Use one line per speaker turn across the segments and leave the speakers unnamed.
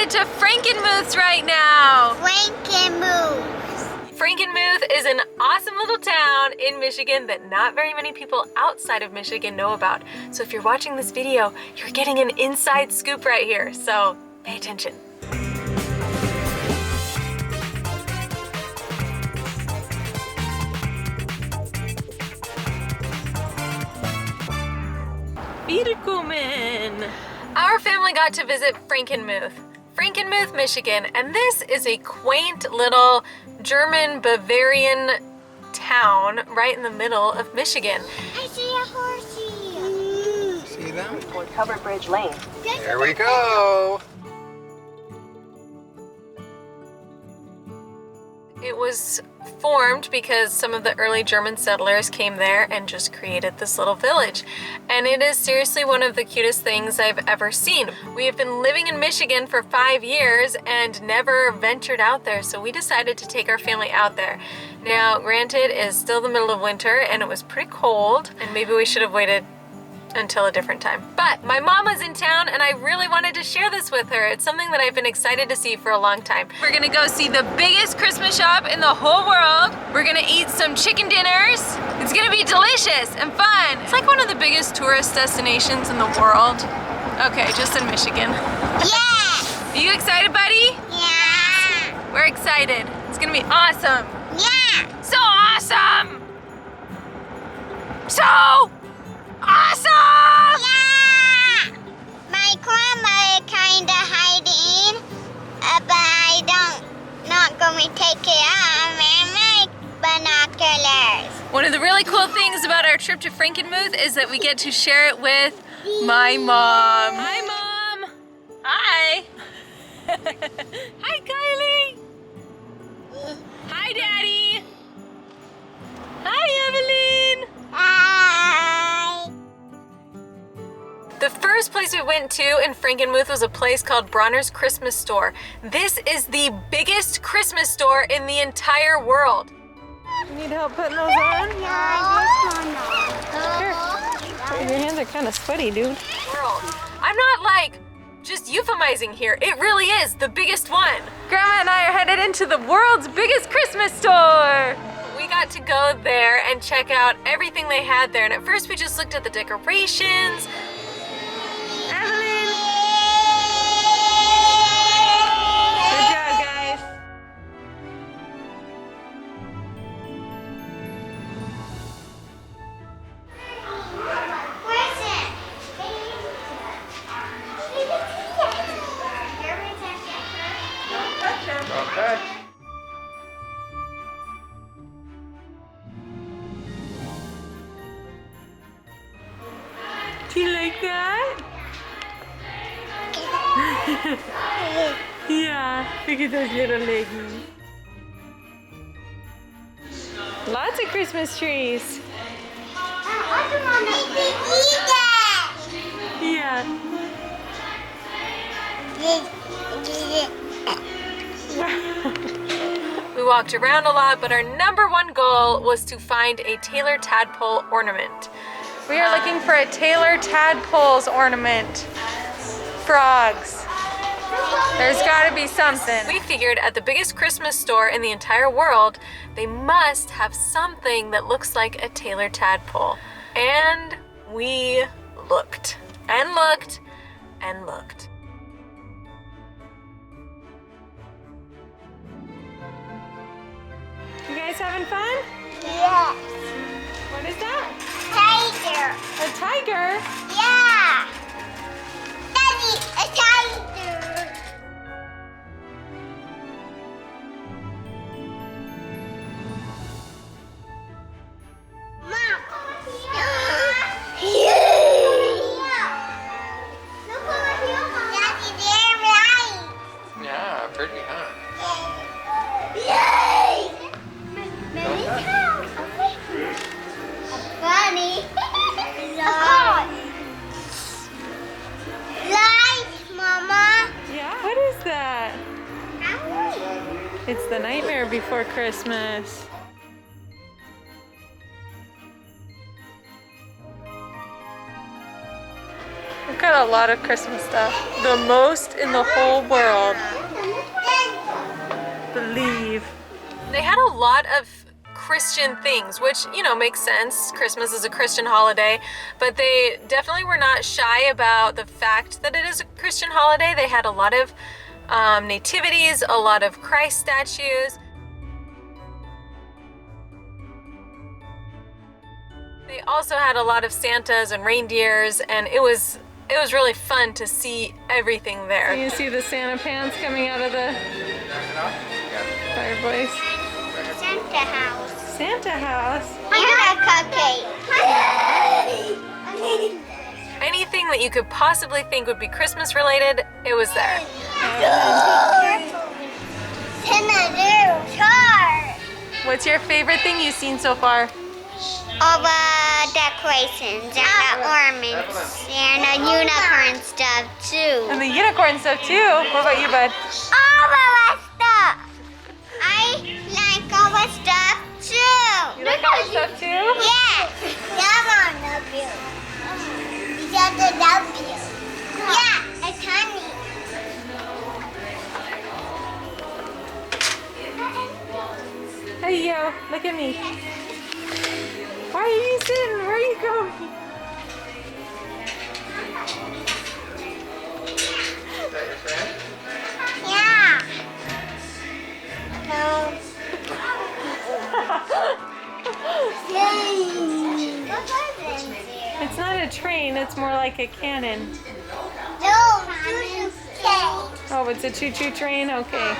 headed to Frankenmuth's right now.
Frankenmuth.
Frankenmuth is an awesome little town in Michigan that not very many people outside of Michigan know about. So if you're watching this video, you're getting an inside scoop right here. So pay attention. Willkommen! Our family got to visit Frankenmuth, Michigan, and this is a quaint little German Bavarian town right in the middle of Michigan.
I see a horsey.
See them?
Toward Covered Bridge Lane.
There we go.
It was formed because some of the early German settlers came there and just created this little village. And it is seriously one of the cutest things I've ever seen. We have been living in Michigan for 5 years and never ventured out there, so we decided to take our family out there. Now, granted, it's still the middle of winter and it was pretty cold, and maybe we should have waited until a different time. But my mom was in town and I really wanted to share this with her. It's something that I've been excited to see for a long time. We're gonna go see the biggest Christmas shop in the whole world. We're gonna eat some chicken dinners. It's gonna be delicious and fun. It's like one of the biggest tourist destinations in the world. Okay, just in Michigan.
Yeah.
Are you excited, buddy?
Yeah.
We're excited. It's gonna be awesome.
Yeah.
So awesome! So awesome!
Yeah. My grandma kinda hiding, but I not going to take it out of my binoculars.
One of the really cool things about our trip to Frankenmuth is that we get to share it with my mom. Hi, Mom. Hi. Hi, Kylie. Hi, Daddy. Hi, Evelyn.
Hi.
The first place we went to in Frankenmuth was a place called Bronner's Christmas Store. This is the biggest Christmas store in the entire world. You need help putting those on? Here. Your hands are kind of sweaty, dude. I'm not like just euphemizing here. It really is the biggest one. Grandma and I are headed into the world's biggest Christmas store. We got to go there and check out everything they had there. And at first we just looked at the decorations. Evelyn! Good job, guys.
Okay.
Do you like that? Yeah, look at those little leggies. Lots of Christmas trees. Yeah. We walked around a lot, but our #1 goal was to find a Taylor Tadpole ornament. We are looking for a Taylor Tadpole's ornament. Frogs. There's gotta be something. We figured at the biggest Christmas store in the entire world, they must have something that looks like a Taylor Tadpole. And we looked and looked and looked. You guys having fun?
Yes.
What is that?
Tiger.
A tiger?
Yeah. Daddy, a tiger. Mom. Daddy, they're right.
Yeah, pretty, huh?
Yay! Funny. Light, Mama.
Yeah. What is that? It's the Nightmare Before Christmas. We've got a lot of Christmas stuff. The most in the whole world. Believe. They had a lot of Christian things, which, you know, makes sense. Christmas is a Christian holiday, but they definitely were not shy about the fact that it is a Christian holiday. They had a lot of nativities, a lot of Christ statues. They also had a lot of Santas and reindeers, and it was really fun to see everything there. You see the Santa pants coming out of the fireplace.
Santa house.
Santa house.
And a cupcake.
Anything that you could possibly think would be Christmas related, it was there. What's your favorite thing you've seen so far?
All the decorations and the ornaments and the unicorn stuff too.
And the unicorn stuff too. What about you, bud?
All of that stuff. I like all the stuff too.
You like all the stuff too?
Yes. Mama love you. Dada love you. Yeah, it's honey.
Hey yo, look at me. Why are you sitting? Where are you going?
Is that your friend?
Yeah. No.
It's not a train, it's more like a cannon.
No, choo-choo train.
Oh, it's a choo-choo train? Okay.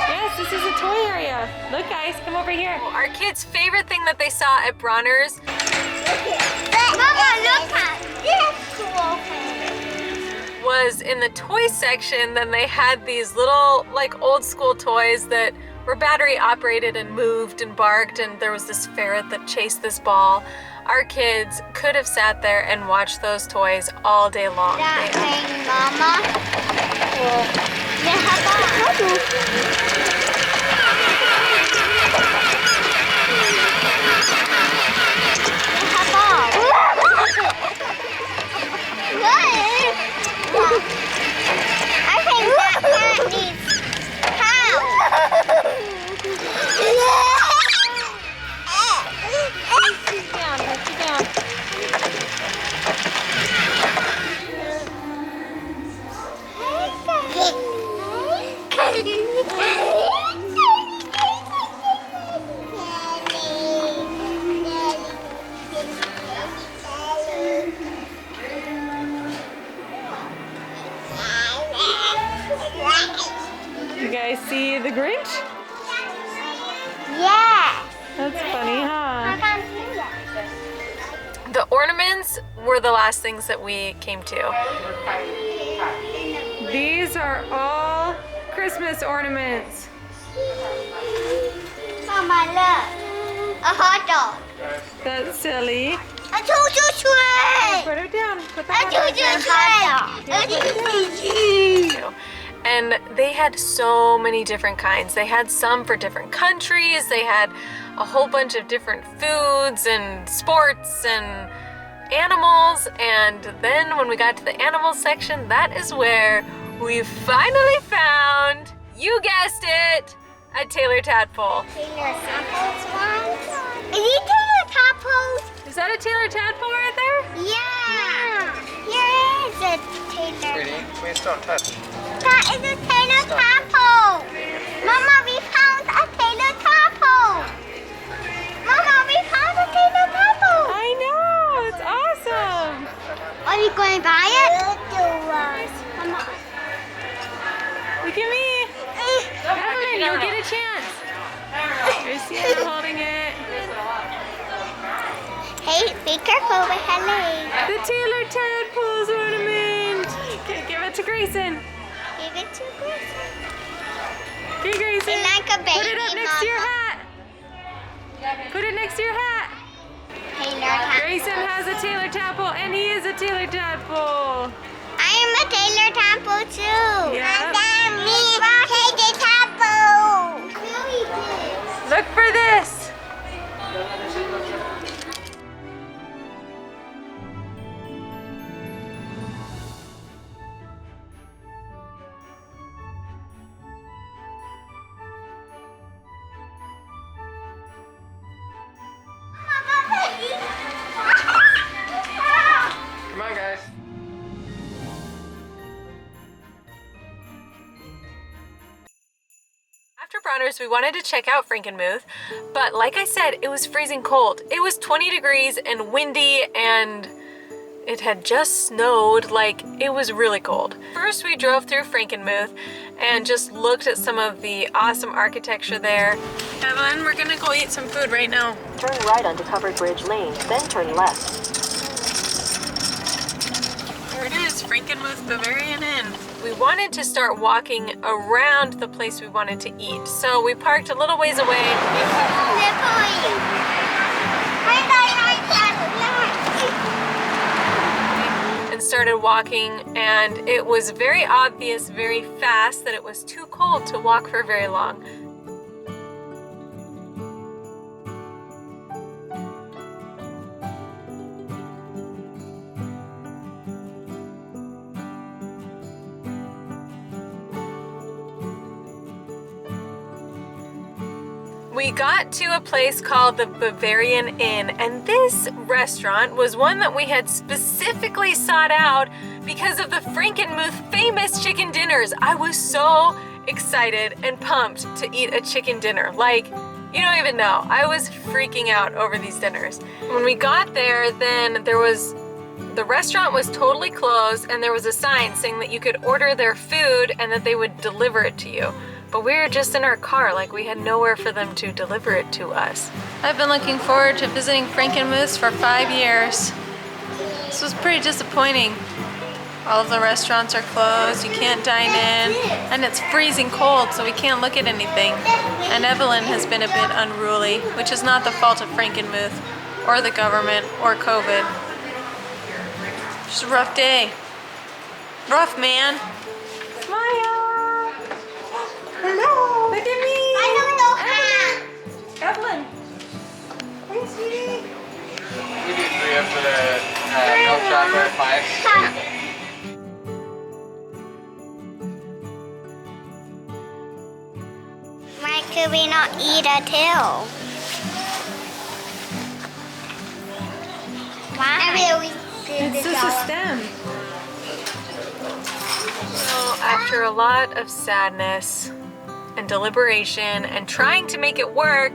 Yes, this is a toy area. Look guys, come over here. Our kids' favorite thing that they saw at Bronner's
Mama, look at this cool thing.
was in the toy section. Then they had these little like old school toys that were battery operated and moved and barked, and there was this ferret that chased this ball. Our kids could have sat there and watched those toys all day long.
That thing, Mama. I think that cat needs help.
Sit down, sit down. You guys see the Grinch?
Yeah.
That's funny,
I
huh?
can't see that.
The ornaments were the last things that we came to. These are all Christmas ornaments.
Mama, look. A hot dog.
That's silly.
A choo-choo train.
Put it down. Put the
A
hot dog down.
choo-choo train.
And they had so many different kinds. They had some for different countries. They had a whole bunch of different foods and sports and animals. And then when we got to the animals section, that is where we finally found, you guessed it, a Taylor Tadpole.
Taylor Tadpole's one? Is he Taylor Tadpole?
Is that a Taylor Tadpole right there?
Yeah. Here is a Taylor.
Sweetie, please don't touch.
That is a Taylor Tadpole. Mama, we found a Taylor Tadpole. Mama, we found a Taylor Tadpole.
I know, it's awesome.
Are you going to buy it? Mama.
Look at me. Evelyn, you'll get a chance. Here's Sienna holding it.
Hey, be careful with her leg.
The Taylor Tadpole's ornament. Okay, give it to Grayson.
Give it to Grayson.
Okay, Grayson.
It's like a baby,
Put it up next to your
Mama.
hat. Put it next to your hat.
Taylor Tadpole.
Grayson has a Taylor Tadpole, and he is a Taylor Tadpole.
I am a Taylor Tadpole too.
Yeah.
Me, Taylor Tadpole.
Look for this. After Bronner's, we wanted to check out Frankenmuth, but like I said, it was freezing cold. It was 20 degrees and windy, and it had just snowed. Like, it was really cold. First, we drove through Frankenmuth and just looked at some of the awesome architecture there. Evelyn, we're gonna go eat some food right now.
Turn right onto Covered Bridge Lane, then turn left.
Here it is, Frankenmuth Bavarian Inn. We wanted to start walking around the place we wanted to eat, so we parked a little ways away and started walking, and it was very obvious very fast that it was too cold to walk for very long. We got to a place called the Bavarian Inn, and this restaurant was one that we had specifically sought out because of the Frankenmuth famous chicken dinners. I was so excited and pumped to eat a chicken dinner. Like, you don't even know. I was freaking out over these dinners. When we got there, then the restaurant was totally closed, and there was a sign saying that you could order their food and that they would deliver it to you. But we were just in our car, like we had nowhere for them to deliver it to us. I've been looking forward to visiting Frankenmuth for 5 years. This was pretty disappointing. All of the restaurants are closed, you can't dine in, and it's freezing cold, so we can't look at anything. And Evelyn has been a bit unruly, which is not the fault of Frankenmuth, or the government, or COVID. Just a rough day. Rough, man. Smile!
Hello.
Look at me!
I don't know how.
Evelyn! Hey, sweetie!
We do 3 of the milk chocolate 5.
Why could we not eat a tail? Why?
It's just a stem. So after a lot of sadness and deliberation and trying to make it work,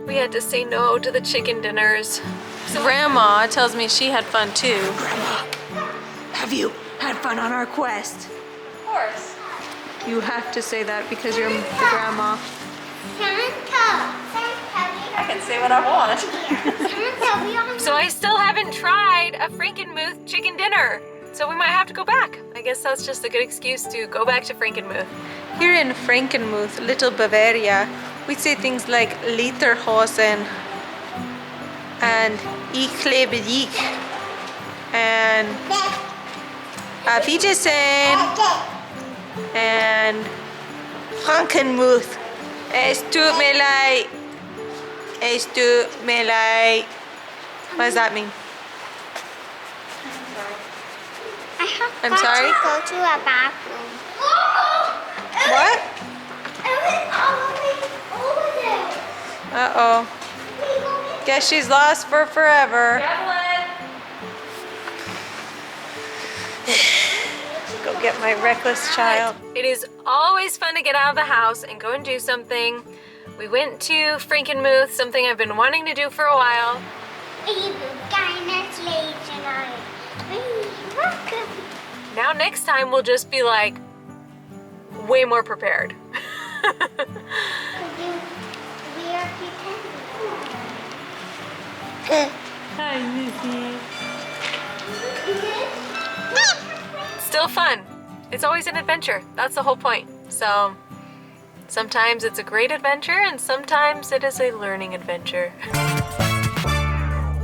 we had to say no to the chicken dinners. Grandma tells me she had fun too.
Grandma, have you had fun on our quest?
Of course. You have to say that because you're the grandma.
Santa.
I can say what I want. So I still haven't tried a Frankenmuth chicken dinner. So we might have to go back. I guess that's just a good excuse to go back to Frankenmuth. Here in Frankenmuth, Little Bavaria, we say things like Lederhosen and Ich lebe dich and Auf Wiedersehen and Frankenmuth. Es tut mir leid. Es tut mir leid. What does that mean? I'm sorry?
To go to a bathroom.
What?
Over
Uh-oh. Guess she's lost for forever. Go get my reckless child. It is always fun to get out of the house and go and do something. We went to Frankenmuth, something I've been wanting to do for a while. Now next time we'll just be like way more prepared. Hi, Missy. Still fun. It's always an adventure. That's the whole point. So sometimes it's a great adventure and sometimes it is a learning adventure.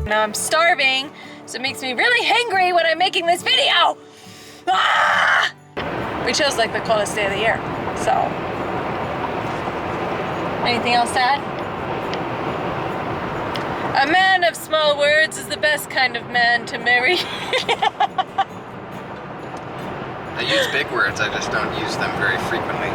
Now I'm starving, so it makes me really hangry when I'm making this video. Ah! We chose like the coldest day of the year, so. Anything else to add? A man of small words is the best kind of man to marry.
I use big words, I just don't use them very frequently.